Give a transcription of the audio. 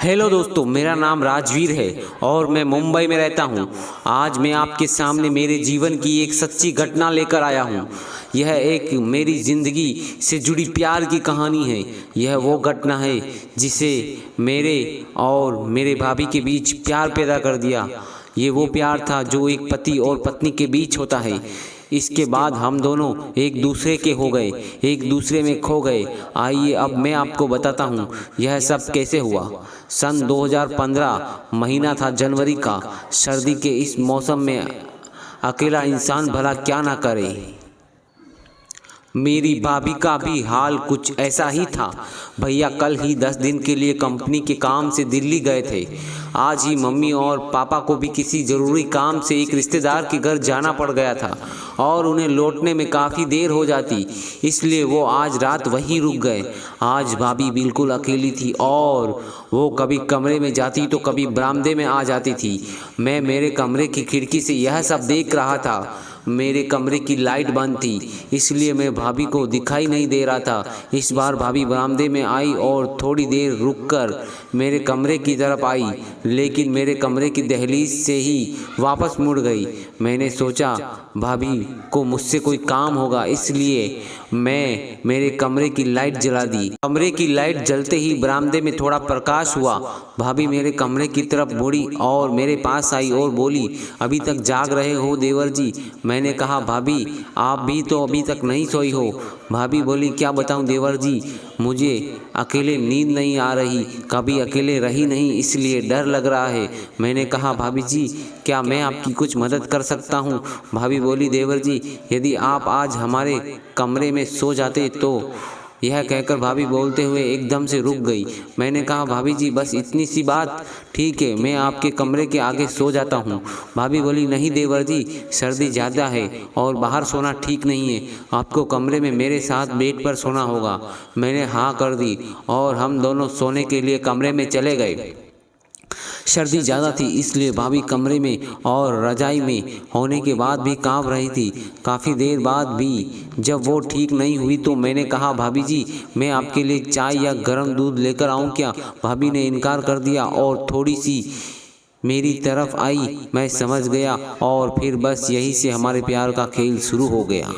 Hello दोस्तों, मेरा नाम राजवीर है और मैं मुंबई में रहता हूँ। आज मैं आपके सामने मेरे जीवन की एक सच्ची घटना लेकर आया हूँ। यह एक मेरी ज़िंदगी से जुड़ी प्यार की कहानी है। यह वो घटना है जिसे मेरे और मेरे भाभी के बीच प्यार पैदा कर दिया। ये वो प्यार था जो एक पति और पत्नी के बीच होता है। इसके बाद हम दोनों एक दूसरे के हो गए, एक दूसरे में खो गए। आइए अब मैं आपको बताता हूँ यह सब कैसे हुआ। सन 2015 महीना था जनवरी का। सर्दी के इस मौसम में अकेला इंसान भला क्या ना करे। मेरी भाभी का भी हाल कुछ ऐसा ही था। भैया कल ही 10 दिन के लिए कंपनी के काम से दिल्ली गए थे। आज ही मम्मी और पापा को भी किसी ज़रूरी काम से एक रिश्तेदार के घर जाना पड़ गया था और उन्हें लौटने में काफ़ी देर हो जाती, इसलिए वो आज रात वहीं रुक गए। आज भाभी बिल्कुल अकेली थी और वो कभी कमरे में जाती तो कभी बरामदे में आ जाती थी। मैं मेरे कमरे की खिड़की से यह सब देख रहा था। मेरे कमरे की लाइट बंद थी, इसलिए मैं भाभी को दिखाई नहीं दे रहा था। इस बार भाभी बरामदे में आई और थोड़ी देर रुककर मेरे कमरे की तरफ आई, लेकिन मेरे कमरे की दहलीज से ही वापस मुड़ गई। मैंने सोचा भाभी को मुझसे कोई काम होगा, इसलिए मैं मेरे कमरे की लाइट जला दी। कमरे की लाइट जलते ही बरामदे में थोड़ा प्रकाश हुआ। भाभी मेरे कमरे की तरफ मुड़ी और मेरे पास आई और बोली, अभी तक जाग रहे हो देवर जी? मैंने कहा, भाभी आप भी तो अभी तक नहीं सोई हो। भाभी बोली, क्या बताऊं देवर जी, मुझे अकेले नींद नहीं आ रही, कभी अकेले रही नहीं, इसलिए डर लग रहा है। मैंने कहा, भाभी जी क्या मैं आपकी कुछ मदद कर सकता हूं? भाभी बोली, देवर जी यदि आप आज हमारे कमरे में सो जाते तो। यह कहकर भाभी बोलते हुए एकदम से रुक गई। मैंने कहा, भाभी जी बस इतनी सी बात, ठीक है मैं आपके कमरे के आगे सो जाता हूँ। भाभी बोली, नहीं देवर जी, सर्दी ज़्यादा है और बाहर सोना ठीक नहीं है, आपको कमरे में मेरे साथ बेड पर सोना होगा। मैंने हाँ कर दी और हम दोनों सोने के लिए कमरे में चले गए। सर्दी ज़्यादा थी, इसलिए भाभी कमरे में और रजाई में होने के बाद भी कांप रही थी। काफ़ी देर बाद भी जब वो ठीक नहीं हुई तो मैंने कहा, भाभी जी मैं आपके लिए चाय या गर्म दूध लेकर आऊं क्या? भाभी ने इनकार कर दिया और थोड़ी सी मेरी तरफ आई। मैं समझ गया और फिर बस यहीं से हमारे प्यार का खेल शुरू हो गया।